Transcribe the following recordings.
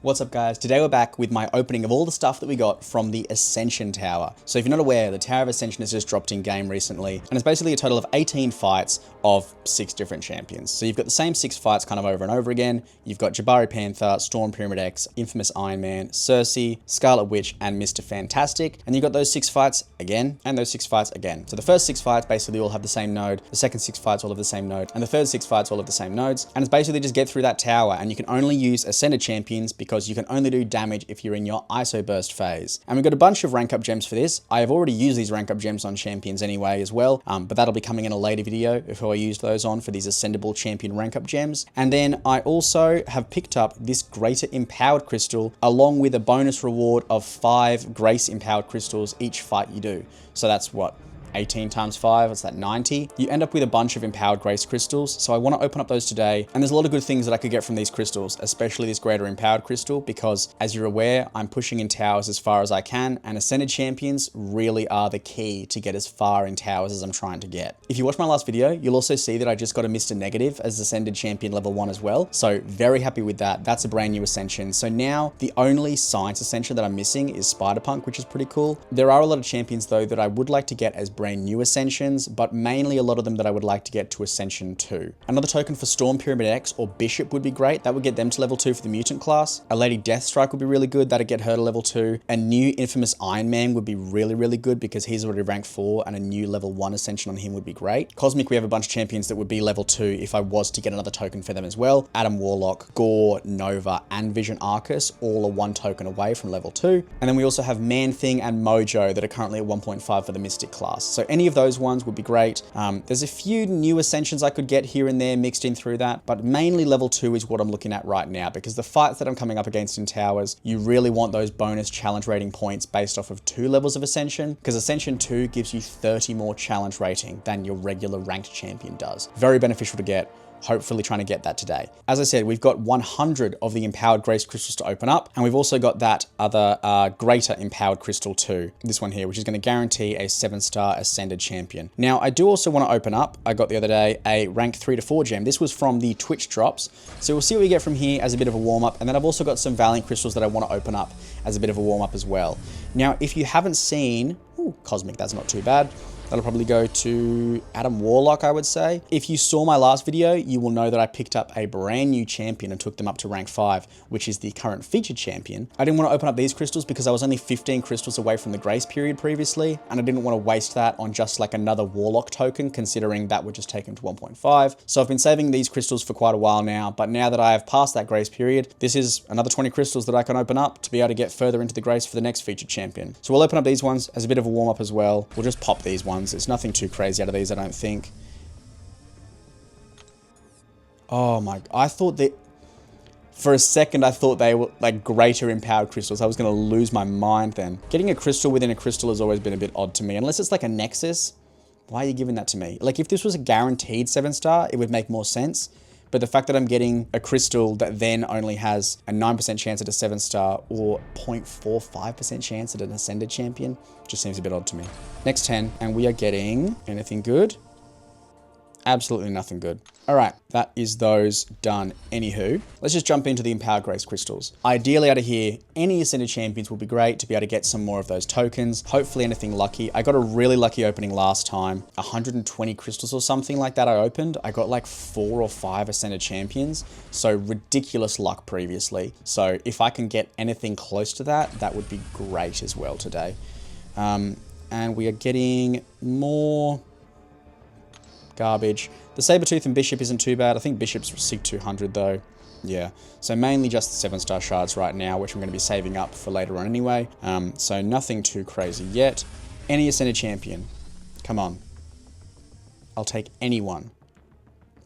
What's up guys? Today we're back with my opening of all the stuff that we got from the Ascension Tower. So if you're not aware, the Tower of Ascension has just dropped in game recently, and it's basically a total of 18 fights of 6 different champions. So you've got the same 6 fights kind of over and over again. You've got Jabari Panther, Storm Pyramid X, Infamous Iron Man, Cersei, Scarlet Witch, and Mr. Fantastic. And you've got those 6 fights again, and those 6 fights again. So the first 6 fights basically all have the same node, the second 6 fights all have the same node, and the third 6 fights all have the same nodes. And it's basically just get through that tower, and you can only use Ascended champions because you can only do damage if you're in your ISO burst phase. And we've got a bunch of rank up gems for this. I have already used these rank up gems on champions anyway as well, but that'll be coming in a later video if I use those on for these ascendable champion rank up gems. And then I also have picked up this greater empowered crystal along with a bonus reward of 5 grace empowered crystals each fight you do. So that's what? 18 times 5, what's that, 90? You end up with a bunch of empowered grace crystals, so I want to open up those today, and there's a lot of good things that I could get from these crystals, especially this greater empowered crystal, because as you're aware, I'm pushing in towers as far as I can, and Ascended champions really are the key to get as far in towers as I'm trying to get. If you watch my last video, you'll also see that I just got a Mr. Negative as Ascended champion level 1 as well, so very happy with that. That's a brand new Ascension. So now the only Science Ascension that I'm missing is Spider-Punk, which is pretty cool. There are a lot of champions though that I would like to get as brand new Ascensions, but mainly a lot of them that I would like to get to Ascension 2. Another token for Storm Pyramid X or Bishop would be great. That would get them to level 2 for the Mutant class. A Lady Deathstrike would be really good. That'd get her to level 2. A new Infamous Iron Man would be really good because he's already rank 4, and a new level 1 Ascension on him would be great. Cosmic, we have a bunch of champions that would be level 2 if I was to get another token for them as well. Adam Warlock, Gore, Nova, and Vision Arcus all are 1 token away from level 2. And then we also have Man-Thing and Mojo that are currently at 1.5 for the Mystic class. So any of those ones would be great. There's a few new Ascensions I could get here and there mixed in through that, but mainly level 2 is what I'm looking at right now, because the fights that I'm coming up against in towers, you really want those bonus challenge rating points based off of 2 levels of Ascension, because Ascension 2 gives you 30 more challenge rating than your regular ranked champion does. Very beneficial to get. Hopefully trying to get that today. As I said, we've got 100 of the empowered grace crystals to open up, and we've also got that other greater empowered crystal too, this one here, which is going to guarantee a 7-star Ascended champion. Now I do also want to open up, I got the other day, a rank 3 to 4 gem. This was from the Twitch drops, so we'll see what we get from here as a bit of a warm-up, and then I've also got some Valiant crystals that I want to open up as a bit of a warm-up as well. Now if you haven't seen, ooh, Cosmic, that's not too bad. That'll probably go to Adam Warlock, I would say. If you saw my last video, you will know that I picked up a brand new champion and took them up to rank 5, which is the current featured champion. I didn't want to open up these crystals because I was only 15 crystals away from the grace period previously, and I didn't want to waste that on just like another Warlock token, considering that would just take him to 1.5. So I've been saving these crystals for quite a while now, but now that I have passed that grace period, this is another 20 crystals that I can open up to be able to get further into the grace for the next featured champion. So we'll open up these ones as a bit of a warm-up as well. We'll just pop these ones. It's nothing too crazy out of these, I don't think. Oh my, I thought that, for a second, I thought they were like greater empowered crystals. I was going to lose my mind then. Getting a crystal within a crystal has always been a bit odd to me, unless it's like a Nexus. Why are you giving that to me? Like if this was a guaranteed 7-star, it would make more sense. But the fact that I'm getting a crystal that then only has a 9% chance at a 7-star or 0.45% chance at an Ascended champion just seems a bit odd to me. Next 10, and we are getting anything good? Absolutely nothing good. All right, that is those done. Anywho, let's just jump into the empowered grace crystals. Ideally out of here, any Ascended champions will be great to be able to get some more of those tokens. Hopefully anything lucky. I got a really lucky opening last time. 120 crystals or something like that I opened. I got like 4 or 5 Ascended champions. So ridiculous luck previously. So if I can get anything close to that, that would be great as well today. And we are getting more garbage. The Sabertooth and Bishop isn't too bad. I think Bishop's SIG 200 though. Yeah, so mainly just the 7-star shards right now, which I'm going to be saving up for later on anyway. So nothing too crazy yet. Any Ascended champion. Come on. I'll take anyone.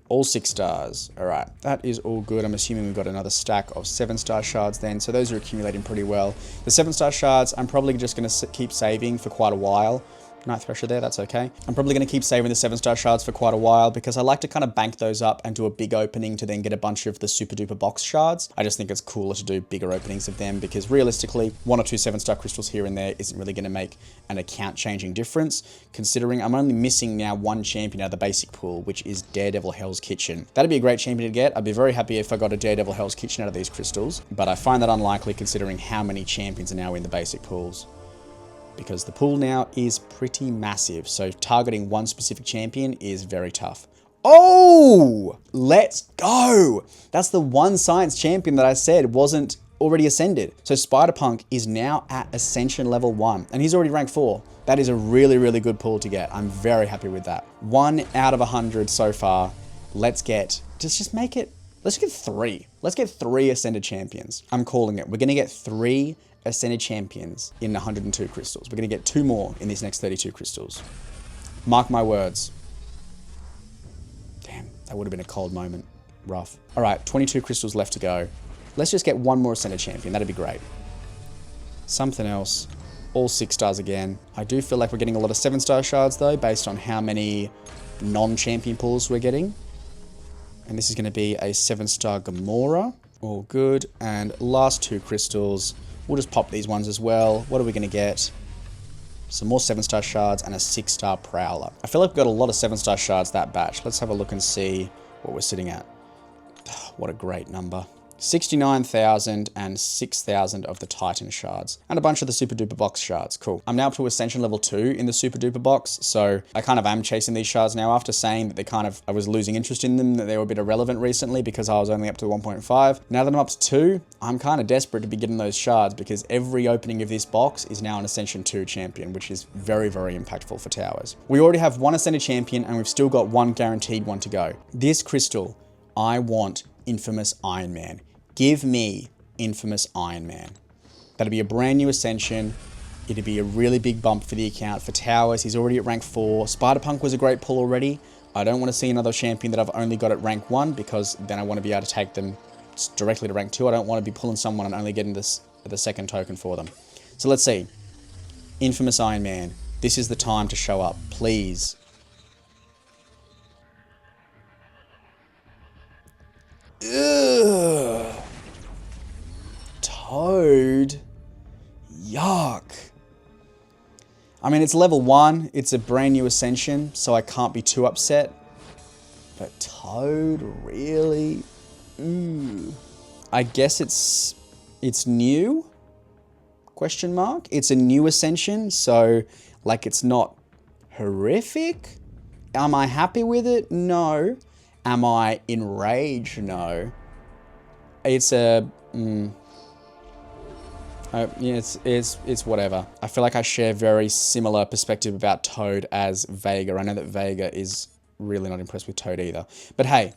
All 6 stars. All right, that is all good. I'm assuming we've got another stack of 7-star shards then, so those are accumulating pretty well. The 7-star shards, I'm probably just going to keep saving for quite a while. Night Thrasher there, that's okay. I'm probably going to keep saving the 7-star shards for quite a while because I like to kind of bank those up and do a big opening to then get a bunch of the super duper box shards. I just think it's cooler to do bigger openings of them because realistically, 1 or 2 7-star crystals here and there isn't really going to make an account changing difference, considering I'm only missing now 1 champion out of the basic pool, which is Daredevil Hell's Kitchen. That'd be a great champion to get. I'd be very happy if I got a Daredevil Hell's Kitchen out of these crystals, but I find that unlikely considering how many champions are now in the basic pools. Because the pool now is pretty massive, so targeting one specific champion is very tough. Oh, let's go. That's the one science champion that I said wasn't already ascended. So Spider-Punk is now at Ascension level 1, and he's already rank 4. That is a really, really good pool to get. I'm very happy with that. 1 out of 100 so far. Let's get 3. Let's get 3 ascended champions. I'm calling it. We're going to get 3 ascended champions in 102 crystals. We're going to get 2 more in these next 32 crystals. Mark my words. Damn, that would have been a cold moment. Rough. All right, 22 crystals left to go. Let's just get 1 more ascended champion. That'd be great. Something else. All 6 stars again. I do feel like we're getting a lot of 7-star shards though, based on how many non-champion pools we're getting. And this is going to be a 7-star Gamora. All good. And last 2 crystals. We'll just pop these ones as well. What are we going to get? Some more 7-star shards and a 6-star Prowler. I feel like we've got a lot of 7-star shards that batch. Let's have a look and see what we're sitting at. What a great number. 69,000 and 6,000 of the Titan shards. And a bunch of the super duper box shards. Cool. I'm now up to Ascension level 2 in the super duper box. So I kind of am chasing these shards now after saying that I was losing interest in them, that they were a bit irrelevant recently because I was only up to 1.5. Now that I'm up to 2, I'm kind of desperate to be getting those shards because every opening of this box is now an Ascension 2 champion, which is very, very impactful for towers. We already have 1 Ascended champion and we've still got 1 guaranteed one to go. This crystal, I want Infamous Iron Man. Give me Infamous Iron Man. That'd be a brand new Ascension. It'd be a really big bump for the account. For towers, he's already at rank 4. Spider-Punk was a great pull already. I don't want to see another champion that I've only got at rank 1 because then I want to be able to take them directly to rank 2. I don't want to be pulling someone and only getting the 2nd token for them. So let's see. Infamous Iron Man. This is the time to show up. Please. Ugh. Toad. Yuck. I mean, it's level 1. It's a brand new Ascension, so I can't be too upset. But Toad, really? Ooh. I guess it's new? Question mark? It's a new Ascension, so like it's not horrific? Am I happy with it? No. Am I enraged? No. It's a... yeah, it's whatever. I feel like I share very similar perspective about Toad as Vega. I know that Vega is really not impressed with Toad either. But hey,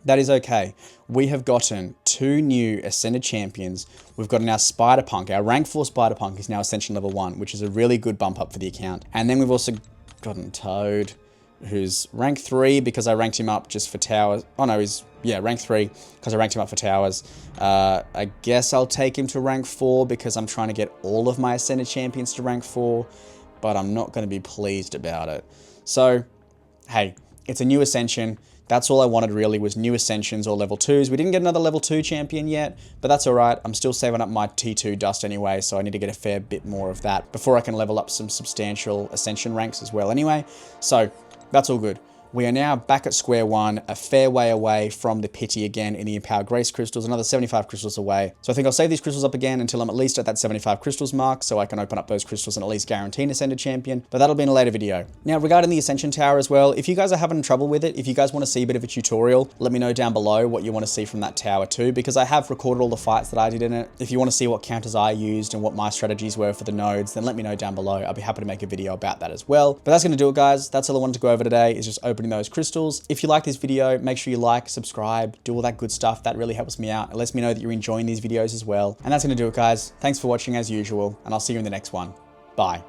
that is okay. We have gotten 2 new Ascended champions. We've gotten our Spider-Punk. Our rank 4 Spider-Punk is now Ascension level 1, which is a really good bump up for the account. And then we've also gotten Toad, who's rank 3 because I ranked him up just for towers. Oh no, yeah, rank 3 because I ranked him up for towers. I guess I'll take him to rank 4 because I'm trying to get all of my Ascended champions to rank 4, but I'm not going to be pleased about it. So, hey, it's a new Ascension. That's all I wanted really was new Ascensions or level 2s. We didn't get another level 2 champion yet, but that's alright. I'm still saving up my T2 dust anyway, so I need to get a fair bit more of that before I can level up some substantial Ascension ranks as well anyway. So, that's all good. We are now back at square one, a fair way away from the pity again in the Empowered Grace crystals, another 75 crystals away. So I think I'll save these crystals up again until I'm at least at that 75 crystals mark, so I can open up those crystals and at least guarantee an Ascended champion, but that'll be in a later video. Now, regarding the Ascension Tower as well, if you guys are having trouble with it, if you guys want to see a bit of a tutorial, let me know down below what you want to see from that tower too, because I have recorded all the fights that I did in it. If you want to see what counters I used and what my strategies were for the nodes, then let me know down below. I'll be happy to make a video about that as well. But that's going to do it, guys. That's all I wanted to go over today, is just opening those crystals. If you like this video, make sure you like, subscribe, do all that good stuff. That really helps me out. It lets me know that you're enjoying these videos as well. And that's going to do it, guys. Thanks for watching as usual, and I'll see you in the next one. Bye.